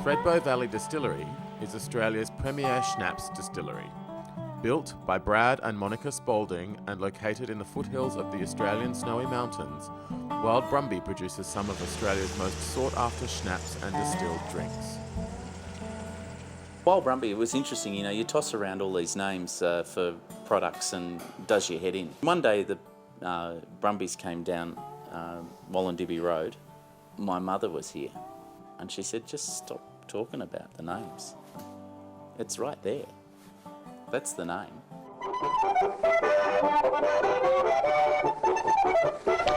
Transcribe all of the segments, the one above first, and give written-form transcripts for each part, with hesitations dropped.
Thredbo Valley Distillery is Australia's premier schnapps distillery. Built by Brad and Monika Spalding and located in the foothills of the Australian Snowy Mountains, Wild Brumby produces some of Australia's most sought-after schnapps and distilled drinks. Wild Brumby, it was interesting, you know, you toss around all these names for products and does your head in. One day the Brumbies came down Wollondibby Road. My mother was here and she said, just stop talking about the names. It's right there. That's the name.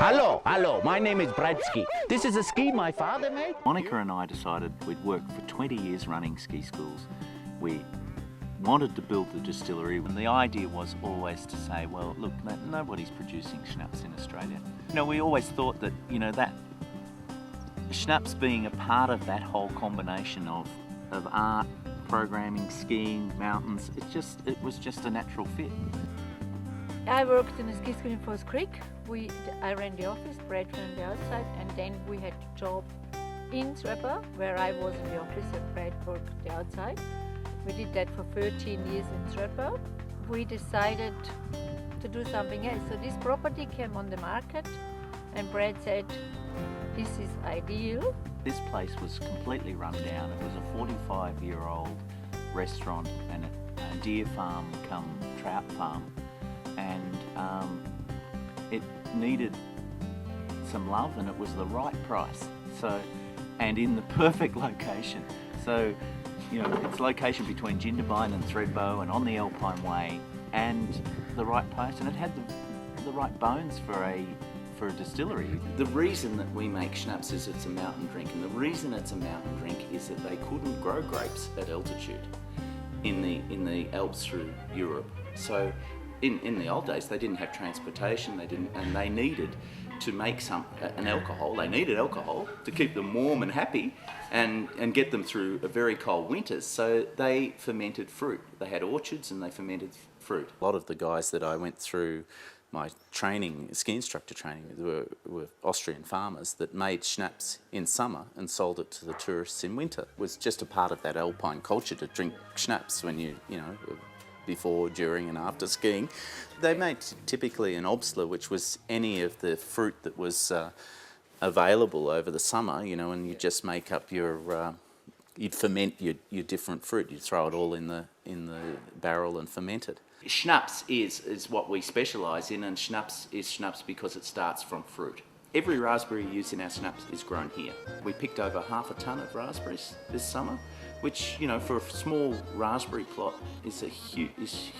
Hello, my name is Bradsky. This is a ski my father made. Monika and I decided we'd work for 20 years running ski schools. We wanted to build the distillery, and the idea was always to say, well, look, nobody's producing schnapps in Australia. You know, we always thought that, you know, that schnapps being a part of that whole combination of art, programming, skiing, mountains, it was just a natural fit. I worked in a ski school in Falls Creek. I ran the office, Brad ran the outside, and then we had a job in Thredbo, where I was in the office and Brad worked the outside. We did that for 13 years in Thredbo. We decided to do something else. So this property came on the market and Brad said, this is ideal. This place was completely run down. It was a 45-year-old restaurant and a deer farm come trout farm, and it needed some love, and it was the right price. So, and in the perfect location. So, you know, it's location between Jindabyne and Thredbo and on the Alpine Way, and the right place, and it had the right bones for a distillery. The reason that we make schnapps is it's a mountain drink, and the reason it's a mountain drink is that they couldn't grow grapes at altitude in the Alps through Europe. So in the old days they didn't have transportation, and they needed to make an alcohol. They needed alcohol to keep them warm and happy and get them through very cold winters. So they fermented fruit. They had orchards and they fermented fruit. A lot of the guys that I went through my training, ski instructor training, were Austrian farmers that made schnapps in summer and sold it to the tourists in winter. It was just a part of that alpine culture to drink schnapps when you know, before, during and after skiing. They made typically an obsler, which was any of the fruit that was available over the summer, you know, and you just make up your, you'd ferment your different fruit. You'd throw it all in the barrel and ferment it. Schnapps is what we specialise in, and schnapps is schnapps because it starts from fruit. Every raspberry used in our schnapps is grown here. We picked over 1/2 ton of raspberries this summer, which, you know, for a small raspberry plot is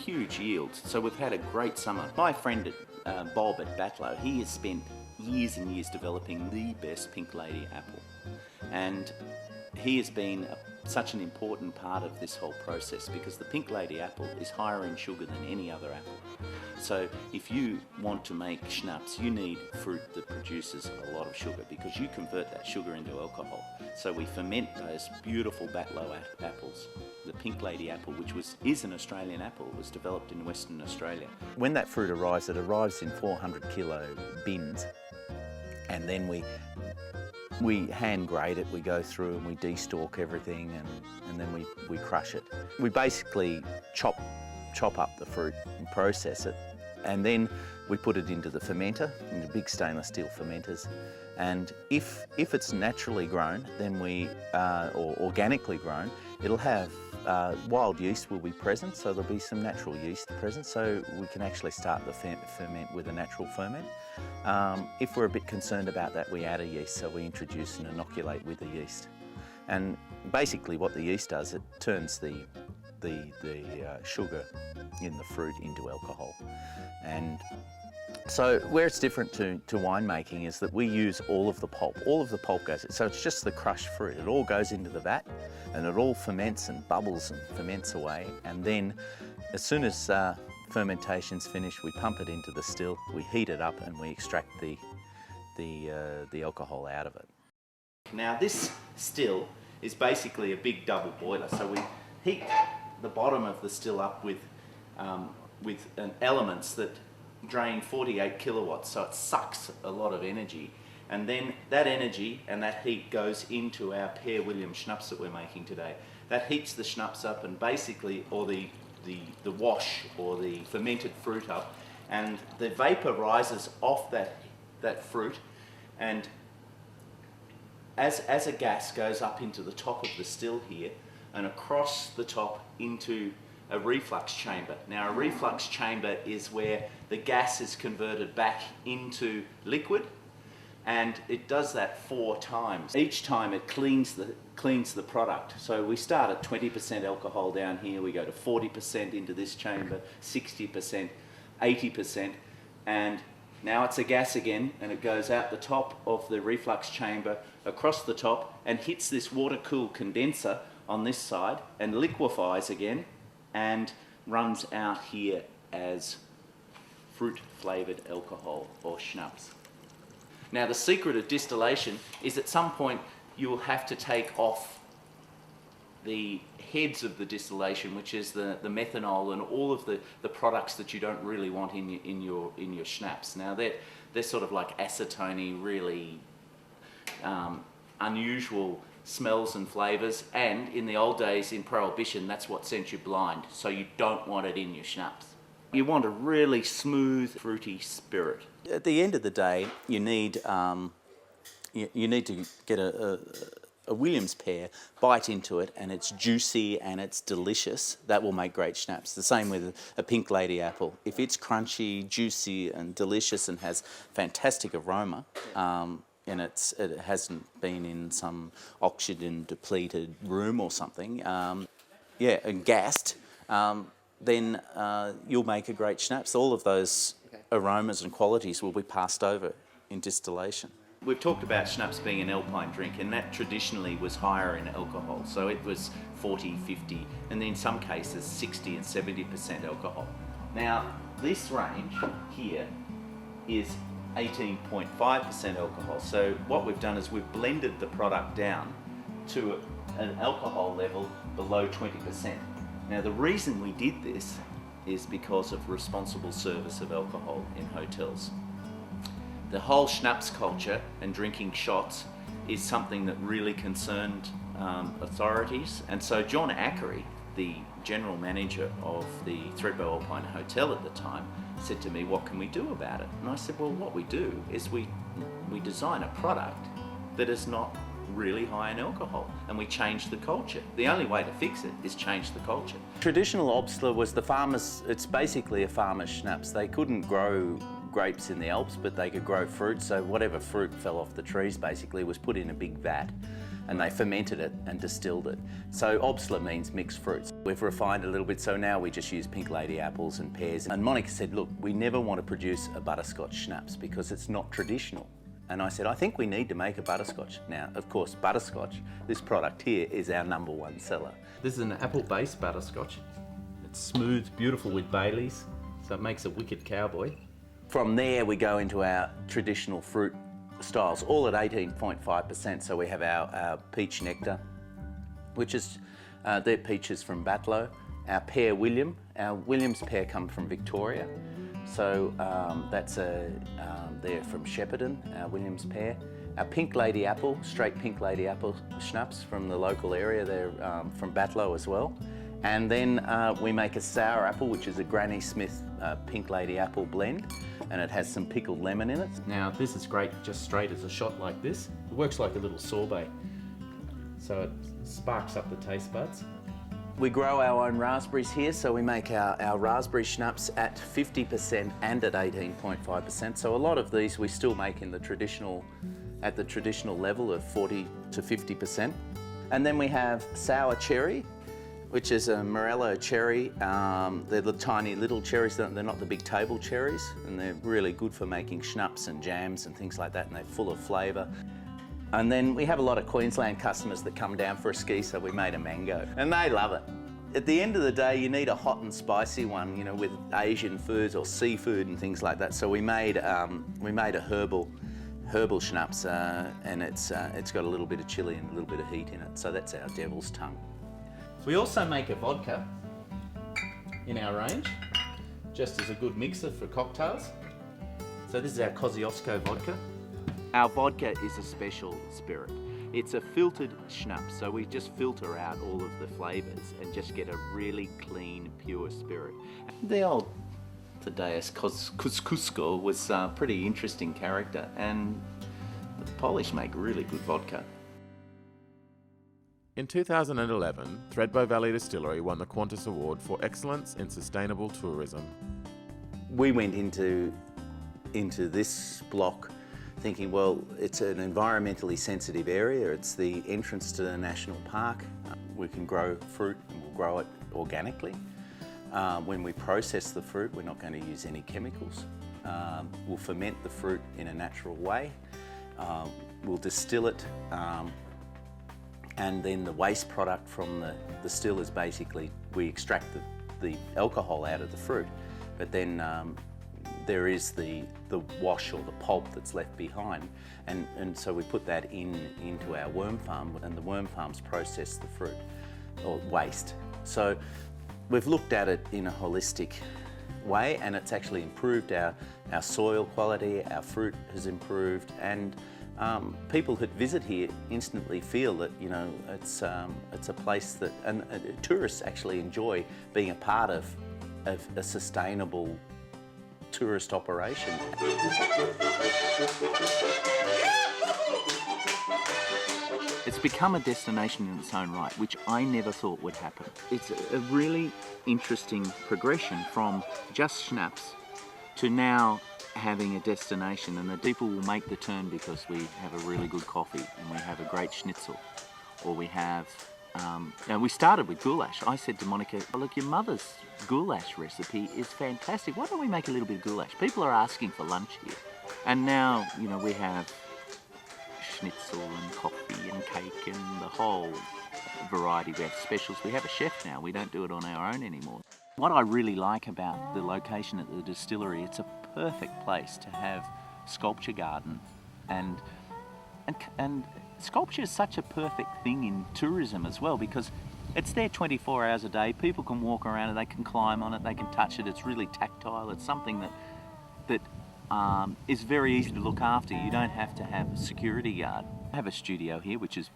huge yield. So we've had a great summer. My friend Bob at Batlow, he has spent years and years developing the best Pink Lady apple, and he has been such an important part of this whole process because the Pink Lady apple is higher in sugar than any other apple. So if you want to make schnapps, you need fruit that produces a lot of sugar because you convert that sugar into alcohol. So we ferment those beautiful Batlow apples. The Pink Lady apple, which is an Australian apple, was developed in Western Australia. When that fruit arrives, it arrives in 400 kilo bins, and then we hand grade it, we go through and we de-stalk everything, and then we crush it. We basically chop up the fruit and process it, and then we put it into the fermenter, into big stainless steel fermenters. And if it's naturally grown, then or organically grown, it'll have wild yeast will be present, so there'll be some natural yeast present, so we can actually start the ferment with a natural ferment. If we're a bit concerned about that, we add a yeast, so we introduce and inoculate with the yeast. And basically what the yeast does, it turns the sugar in the fruit into alcohol. And so where it's different to winemaking is that we use all of the pulp. All of the pulp goes, so it's just the crushed fruit. It all goes into the vat and it all ferments and bubbles and ferments away. And then as soon as fermentation's finished, we pump it into the still, we heat it up and we extract the alcohol out of it. Now this still is basically a big double boiler. So we heat the bottom of the still up with elements that drain 48 kilowatts, so it sucks a lot of energy, And then that energy and that heat goes into our Pear William Schnapps that we're making today. That heats the schnapps up and basically, or the wash or the fermented fruit up, and the vapor rises off that fruit, and as a gas goes up into the top of the still here and across the top into a reflux chamber. Now a reflux chamber is where the gas is converted back into liquid, and it does that 4 times. Each time it cleans the product. So we start at 20% alcohol down here, we go to 40% into this chamber, 60%, 80%, and now it's a gas again, and it goes out the top of the reflux chamber, across the top, and hits this water-cooled condenser on this side, and liquefies again, and runs out here as fruit-flavoured alcohol, or schnapps. Now the secret of distillation is at some point you will have to take off the heads of the distillation, which is the methanol and all of the products that you don't really want in your schnapps. Now they're sort of like acetone, really unusual smells and flavours, and in the old days in Prohibition, that's what sent you blind, so you don't want it in your schnapps. You want a really smooth, fruity spirit. At the end of the day, you need to get a Williams pear, bite into it, and it's juicy and it's delicious. That will make great schnapps. The same with a pink lady apple. If it's crunchy, juicy and delicious and has fantastic aroma, and it hasn't been in some oxygen depleted room or something, and gassed, then you'll make a great schnapps. All of those aromas and qualities will be passed over in distillation. We've talked about schnapps being an alpine drink, and that traditionally was higher in alcohol. So it was 40, 50, and in some cases 60 and 70% alcohol. Now, this range here is 18.5% alcohol. So what we've done is we've blended the product down to an alcohol level below 20%. Now, the reason we did this is because of responsible service of alcohol in hotels. The whole schnapps culture and drinking shots is something that really concerned authorities. And so John Ackery, the general manager of the Thredbo Alpine Hotel at the time, said to me, what can we do about it? And I said, well, what we do is we design a product that is not really high in alcohol, and we change the culture. The only way to fix it is change the culture. Traditional Obstler was the farmers, it's basically a farmer's schnapps. They couldn't grow grapes in the Alps, but they could grow fruit, so whatever fruit fell off the trees basically was put in a big vat, and they fermented it and distilled it. So Obstler means mixed fruits. We've refined a little bit, so now we just use pink lady apples and pears. And Monika said, look, we never want to produce a butterscotch schnapps because it's not traditional. And I said, I think we need to make a butterscotch. Now, of course, butterscotch, this product here is our #1 seller. This is an apple-based butterscotch. It's smooth, beautiful with Baileys, so it makes a wicked cowboy. From there, we go into our traditional fruit styles, all at 18.5%. So we have our peach nectar, which is, they're peaches from Batlow. Our pear William, our Williams pear come from Victoria. So that's they're from Shepparton, our Williams pear. Our pink lady apple, straight pink lady apple schnapps from the local area, they're from Batlow as well. And then we make a sour apple, which is a Granny Smith pink lady apple blend, and it has some pickled lemon in it. Now this is great just straight as a shot like this. It works like a little sorbet, so it sparks up the taste buds. We grow our own raspberries here, so we make our raspberry schnapps at 50% and at 18.5%. So a lot of these we still make in the traditional, at the traditional level of 40 to 50%. And then we have sour cherry, which is a Morello cherry. They're the tiny little cherries, they're not the big table cherries, and they're really good for making schnapps and jams and things like that, and they're full of flavour. And then we have a lot of Queensland customers that come down for a ski, so we made a mango, and they love it. At the end of the day, you need a hot and spicy one, you know, with Asian foods or seafood and things like that. So we made a herbal schnapps, and it's got a little bit of chili and a little bit of heat in it. So that's our devil's tongue. We also make a vodka in our range, just as a good mixer for cocktails. So this is our Kosciuszko vodka. Our vodka is a special spirit. It's a filtered schnapps, so we just filter out all of the flavours and just get a really clean, pure spirit. The old Thaddeus Cusco was a pretty interesting character, and the Polish make really good vodka. In 2011, Thredbo Valley Distillery won the Qantas Award for Excellence in Sustainable Tourism. We went into this block thinking, well, it's an environmentally sensitive area. It's the entrance to the national park. We can grow fruit and we'll grow it organically. When we process the fruit, we're not going to use any chemicals. We'll ferment the fruit in a natural way. We'll distill it, and then the waste product from the still is basically, we extract the alcohol out of the fruit, but then there is the wash or the pulp that's left behind, and so we put that into our worm farm, and the worm farms process the fruit or waste. So we've looked at it in a holistic way, and it's actually improved our soil quality, our fruit has improved, and people that visit here instantly feel that, you know, it's a place that, and tourists actually enjoy being a part of a sustainable tourist operation. It's become a destination in its own right, which I never thought would happen. It's a really interesting progression from just schnapps to now having a destination, and the people will make the turn because we have a really good coffee and we have a great schnitzel, or we have, and we started with goulash. I said to Monika, oh, look, your mother's goulash recipe is fantastic. Why don't we make a little bit of goulash? People are asking for lunch here. And now, you know, we have schnitzel and coffee and cake and the whole variety. We have specials. We have a chef now. We don't do it on our own anymore. What I really like about the location at the distillery, it's a perfect place to have sculpture garden, and sculpture is such a perfect thing in tourism as well, because it's there 24 hours a day. People can walk around and they can climb on it, they can touch it. It's really tactile. It's something that is very easy to look after. You don't have to have a security guard. I have a studio here, which is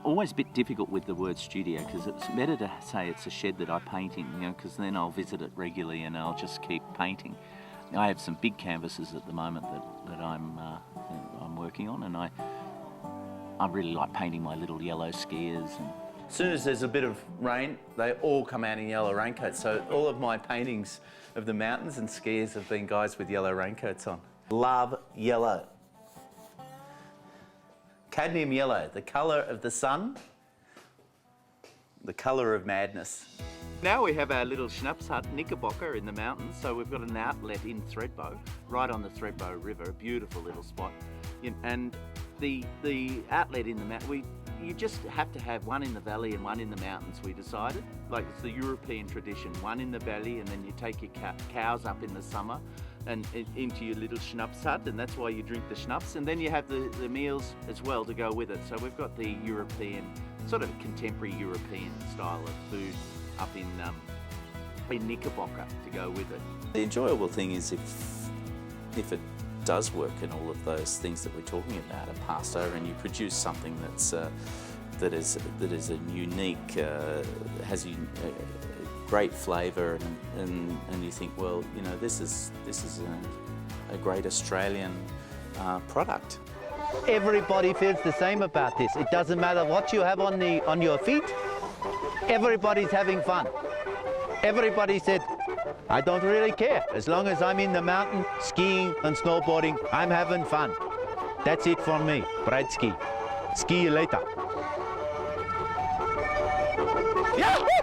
always a bit difficult with the word studio, because it's better to say it's a shed that I paint in, you know, because then I'll visit it regularly and I'll just keep painting. I have some big canvases at the moment that I'm working on, and I really like painting my little yellow skiers. And As soon as there's a bit of rain, they all come out in yellow raincoats. So all of my paintings of the mountains and skiers have been guys with yellow raincoats on. Love yellow. Cadmium yellow, the colour of the sun, the colour of madness. now we have our little Schnapps hut, Knickerbocker, in the mountains. So we've got an outlet in Thredbo, right on the Thredbo River, a beautiful little spot. And the outlet in the mountain, you just have to have one in the valley and one in the mountains, we decided. Like, it's the European tradition, one in the valley, and then you take your cows up in the summer and into your little Schnapps hut, and that's why you drink the schnapps. And then you have the meals as well to go with it. So we've got the European, sort of contemporary European style of food up in Knickerbocker to go with it. The enjoyable thing is if it does work and all of those things that we're talking about are passed over, and you produce something that is a unique, has a great flavour, and you think, well, you know, this is a great Australian product. Everybody feels the same about this. It doesn't matter what you have on your feet. Everybody's having fun. Everybody said, I don't really care. As long as I'm in the mountain, skiing and snowboarding, I'm having fun. That's it for me, Brad Ski. See you later. Yahoo!